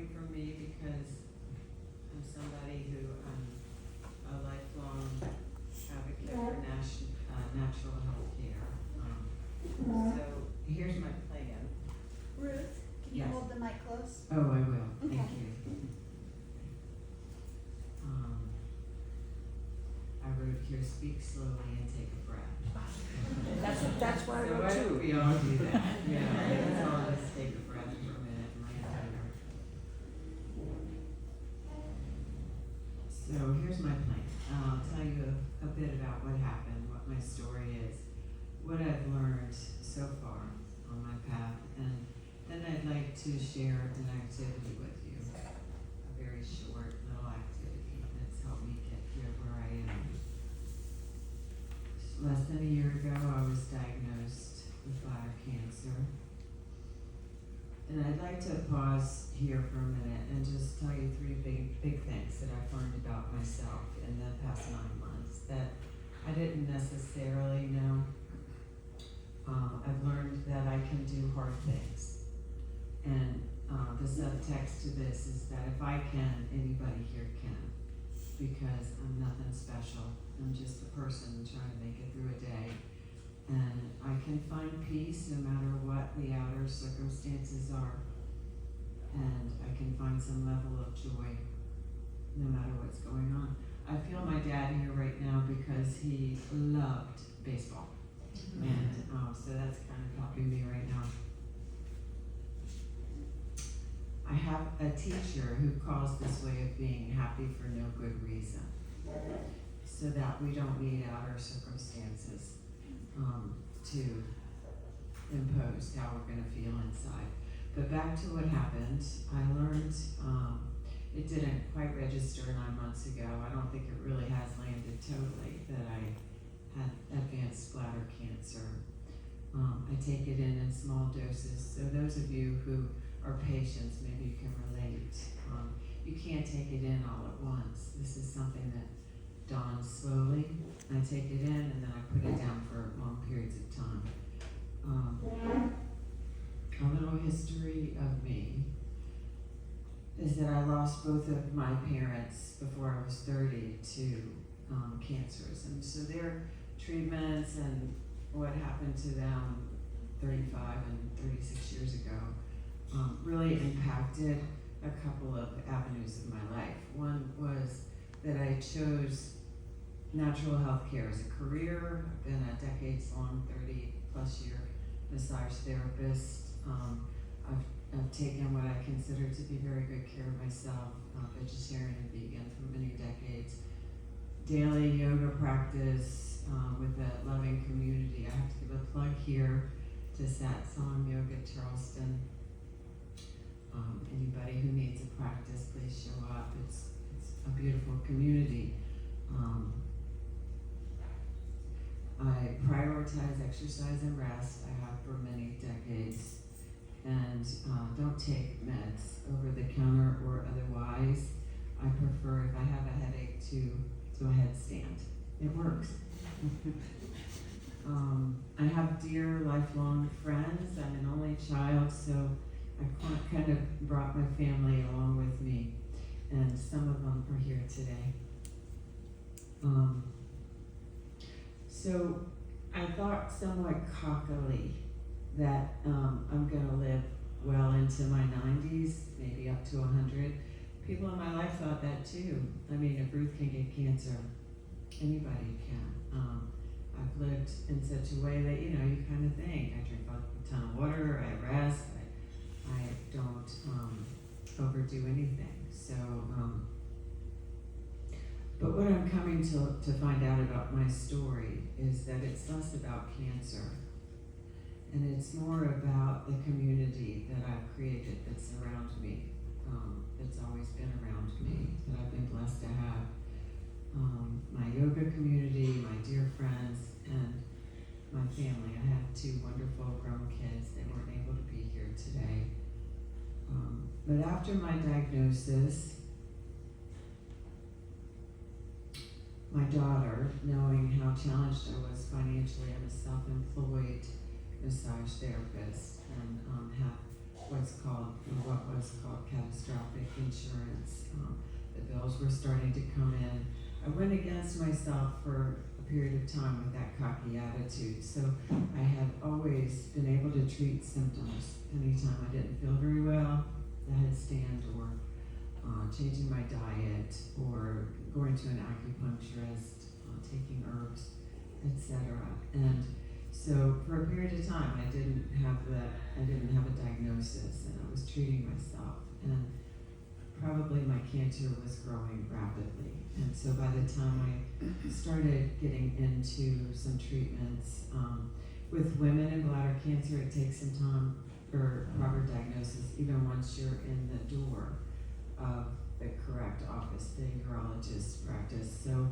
story for me because I'm somebody who, I'm a lifelong advocate for natural health care. So here's my plan. Ruth, can you Yes. hold the mic close? Oh, I will, thank Okay. you. I wrote here, speak slowly and take a breath. That's what I So wrote why don't too. we all do that? Yeah, let's all just take a breath for a minute and land here. So here's my plan. I'll tell you a bit about what happened, what my story is, what I've learned so far on my path, and then I'd like to share an activity with you, a very short little activity that's helped me get here where I am. Less than a year ago, I was diagnosed with bladder cancer. And I'd like to pause here for a minute and just tell you three big things that I've learned about myself in the past 9 months that I didn't necessarily know. I've learned that I can do hard things. And the subtext to this is that if I can, anybody here can. Because I'm nothing special. I'm just a person trying to make it through a day. And I can find peace no matter what the outer circumstances are. And I can find some level of joy no matter what's going on. I feel my dad here right now because he loved baseball. And so that's kind of helping me right now. I have a teacher who calls this way of being happy for no good reason, so that we don't need outer circumstances to impose how we're going to feel inside. But back to what happened, I learned it didn't quite register 9 months ago. I don't think it really has landed totally that I had advanced bladder cancer. I take it in small doses, so those of you who are patients, maybe you can relate. You can't take it in all at once. This is something that dawns slowly. I take it in and then I put it down for long periods of time. A little history of me is that I lost both of my parents before I was 30 to cancers. And so their treatments and what happened to them 35 and 36 years ago really impacted a couple of avenues of my life. One was that I chose natural health care as a career. I've been a decades-long, 30-plus-year massage therapist. I've taken what I consider to be very good care of myself, vegetarian and vegan for many decades. Daily yoga practice with a loving community. I have to give a plug here to Satsang Yoga Charleston. Anybody who needs a practice, please show up. It's a beautiful community. I prioritize exercise and rest. I have for many decades. And don't take meds over the counter or otherwise. I prefer, if I have a headache, to do a headstand. It works. I have dear lifelong friends. I'm an only child, so I kind of brought my family along with me, and some of them are here today. So I thought somewhat cockily that I'm going to live well into my 90s, maybe up to 100. People in my life thought that too. I mean, if Ruth can get cancer, anybody can. I've lived in such a way that, you kind of think, I drink a ton of water, I rest, I don't overdo anything. So, but what I'm coming to find out about my story is that it's less about cancer, and it's more about the community that I've created that's around me, that's always been around me, that I've been blessed to have. My yoga community, my dear friends, and my family. I have 2 wonderful grown kids. They weren't able to be here today. But after my diagnosis, my daughter, knowing how challenged I was financially, I'm a self-employed massage therapist and have what was called catastrophic insurance. The bills were starting to come in. I went against myself for a period of time with that cocky attitude. So I had always been able to treat symptoms anytime I didn't feel very well, the headstand, or changing my diet, or going to an acupuncturist, taking herbs, etc. And so for a period of time, I didn't have a diagnosis, and I was treating myself, and probably my cancer was growing rapidly. And so by the time I started getting into some treatments, with women in bladder cancer, it takes some time for proper diagnosis, even once you're in the door of the correct office, the urologist practice. So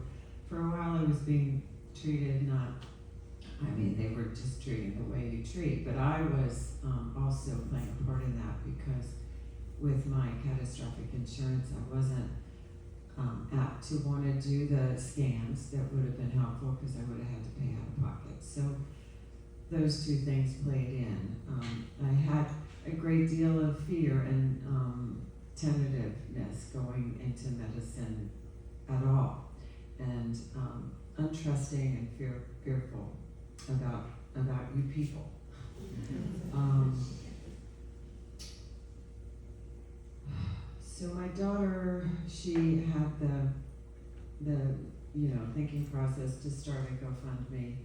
for a while I was being treated, they were just treating the way you treat, but I was also playing a part in that, because with my catastrophic insurance, I wasn't apt to want to do the scans that would have been helpful, because I would have had to pay out of pocket. So those two things played in. I had a great deal of fear and tentativeness going into medicine at all, and untrusting and fearful about you people. So my daughter, she had the thinking process to start a GoFundMe,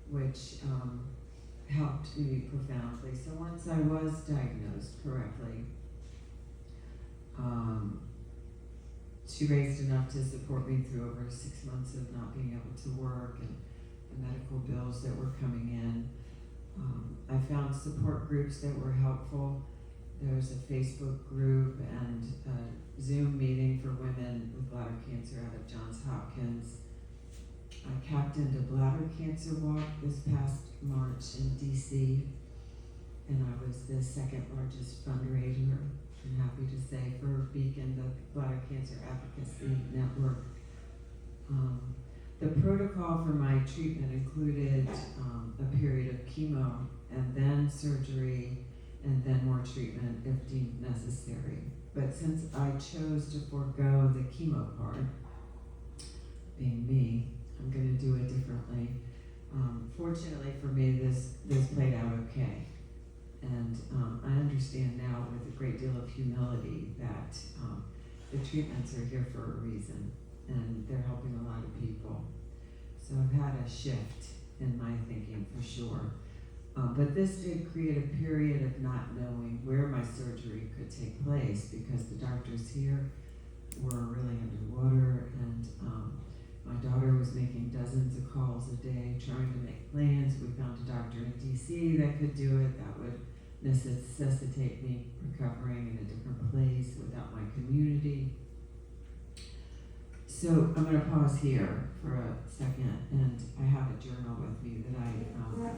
which helped me profoundly. So once I was diagnosed correctly, she raised enough to support me through over 6 months of not being able to work, and the medical bills that were coming in. I found support groups that were helpful. There was a Facebook group and a Zoom meeting for women with bladder cancer out of Johns Hopkins. I captained a bladder cancer walk this past March in DC, and I was the second largest fundraiser, I'm happy to say, for Beacon, the Bladder Cancer Advocacy Network. The protocol for my treatment included a period of chemo, and then surgery, and then more treatment if deemed necessary. But since I chose to forego the chemo part, being me, I'm going to do it differently. Fortunately for me, this played out okay. And I understand now with a great deal of humility that the treatments are here for a reason, and they're helping a lot of people. So I've had a shift in my thinking for sure. But this did create a period of not knowing where my surgery could take place, because the doctors here were really underwater, and my daughter was making dozens of calls a day trying to make plans. We found a doctor in DC that could do it, that would necessitate me recovering in a different place without my community. So I'm going to pause here for a second, and I have a journal with me that I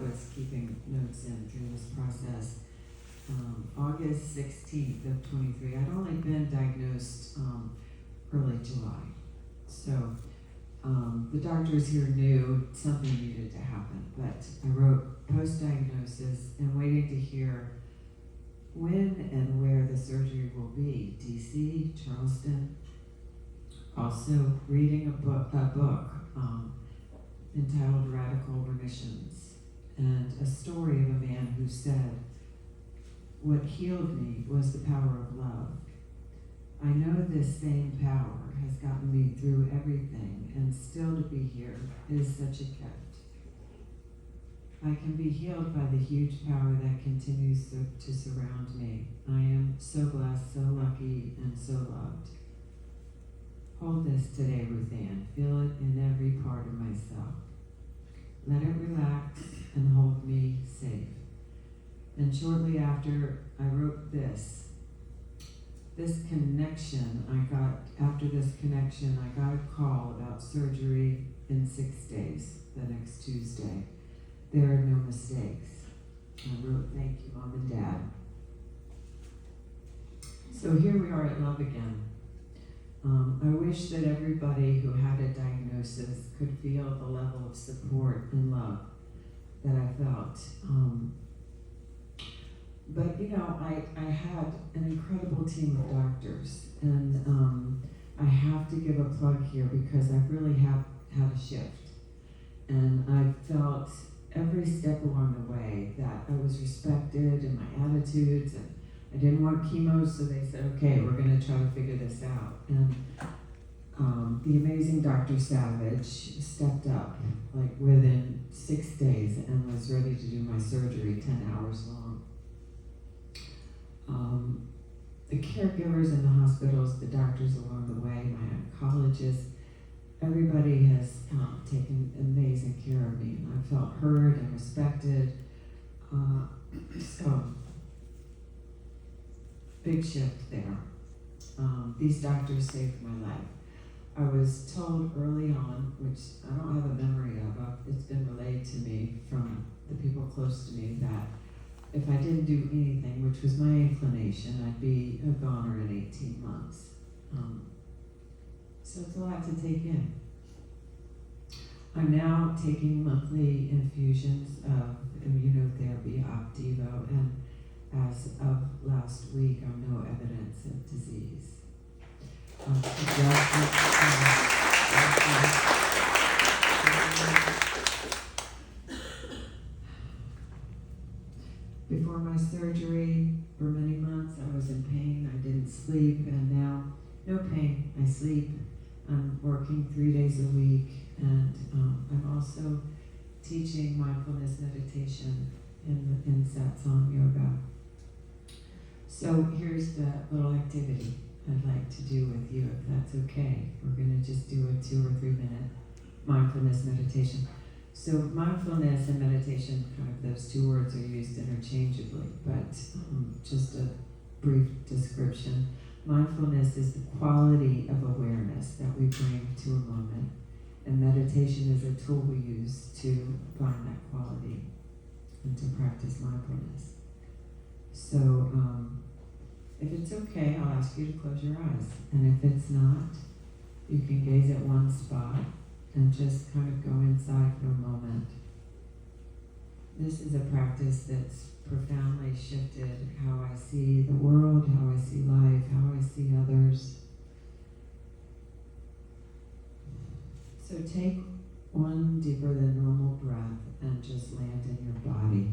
was keeping notes in through this process. August 16th of 23. I'd only been diagnosed early July. So the doctors here knew something needed to happen, but I wrote post-diagnosis and waiting to hear when and where the surgery will be. DC, Charleston. Also reading a book entitled Radical Remissions, and a story of a man who said, "What healed me was the power of love. I know this same power has gotten me through everything, and still to be here is such a gift. I can be healed by the huge power that continues to surround me. I am so blessed, so lucky, and so loved. Hold this today, Ruth Ann. Feel it in every part of myself. Let it relax and hold me safe." And shortly after, I wrote this. After this connection, I got a call about surgery in 6 days, the next Tuesday. There are no mistakes. I wrote, "Thank you, Mom and Dad." So here we are at Love Again. I wish that everybody who had a diagnosis could feel the level of support and love that I felt. But I had an incredible team of doctors, and I have to give a plug here because I really have had a shift. And I felt every step along the way that I was respected in my attitudes, and I didn't want chemo, so they said, okay, we're going to try to figure this out. And the amazing Dr. Savage stepped up like within 6 days and was ready to do my surgery 10 hours long. The caregivers in the hospitals, the doctors along the way, my oncologists, everybody has taken amazing care of me, and I felt heard and respected. So, big shift there. These doctors saved my life. I was told early on, which I don't have a memory of, it's been relayed to me from the people close to me, that if I didn't do anything, which was my inclination, I'd be a goner in 18 months. So it's a lot to take in. I'm now taking monthly infusions of immunotherapy, Opdivo, and as of last week, I'm no evidence of disease. Before my surgery, for many months, I was in pain. I didn't sleep, and now, no pain. I sleep. I'm working 3 days a week, and I'm also teaching mindfulness meditation in satsang yoga. So here's the little activity I'd like to do with you, if that's okay. We're going to just do a 2 or 3 minute mindfulness meditation. So mindfulness and meditation, kind of those two words are used interchangeably, but just a brief description. Mindfulness is the quality of awareness that we bring to a moment, and meditation is a tool we use to find that quality and to practice mindfulness. So if it's okay, I'll ask you to close your eyes, and if it's not, you can gaze at one spot and just kind of go inside for a moment. This is a practice that's profoundly shifted how I see the world, how I see life, how I see others. So take one deeper than normal breath and just land in your body.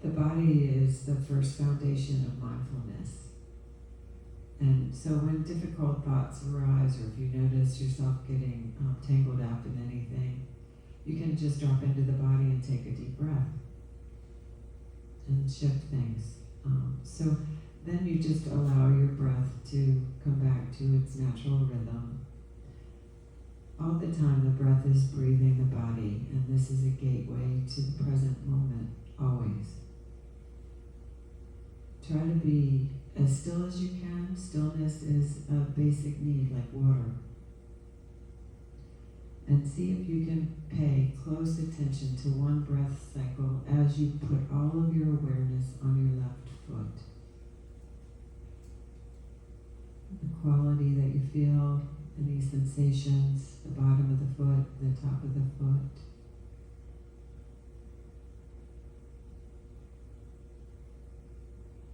The body is the first foundation of mindfulness. And so when difficult thoughts arise, or if you notice yourself getting tangled up in anything, you can just drop into the body and take a deep breath and shift things. So then you just allow your breath to come back to its natural rhythm. All the time the breath is breathing the body, and this is a gateway to the present moment, always. Try to be as still as you can. Stillness is a basic need, like water. And see if you can pay close attention to one breath cycle as you put all of your awareness on your left foot. The quality that you feel, any sensations, the bottom of the foot, the top of the foot.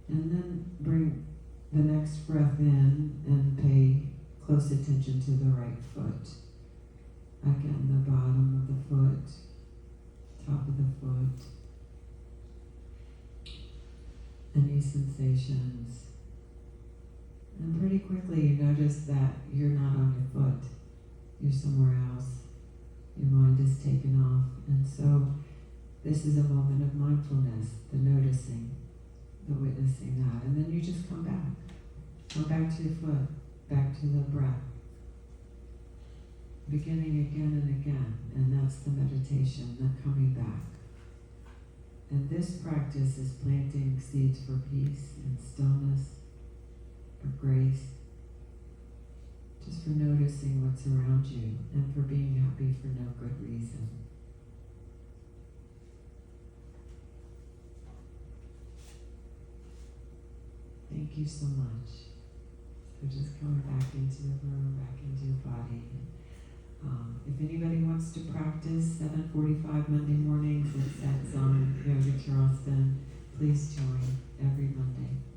And then bring the next breath in and pay close attention to the right foot. Again, the bottom of the foot, top of the foot. Any sensations. And pretty quickly you notice that you're not on your foot. You're somewhere else. Your mind is taken off. And so this is a moment of mindfulness, the noticing, the witnessing that. And then you just come back. Come back to your foot, back to the breath. Beginning again and again. And that's the meditation, the coming back. And this practice is planting seeds for peace and stillness, for grace, just for noticing what's around you and for being happy for no good reason. Thank you so much. So just coming back into the room, back into your body. If anybody wants to practice 7:45 Monday mornings, it's at Yoga Charleston. Please join every Monday.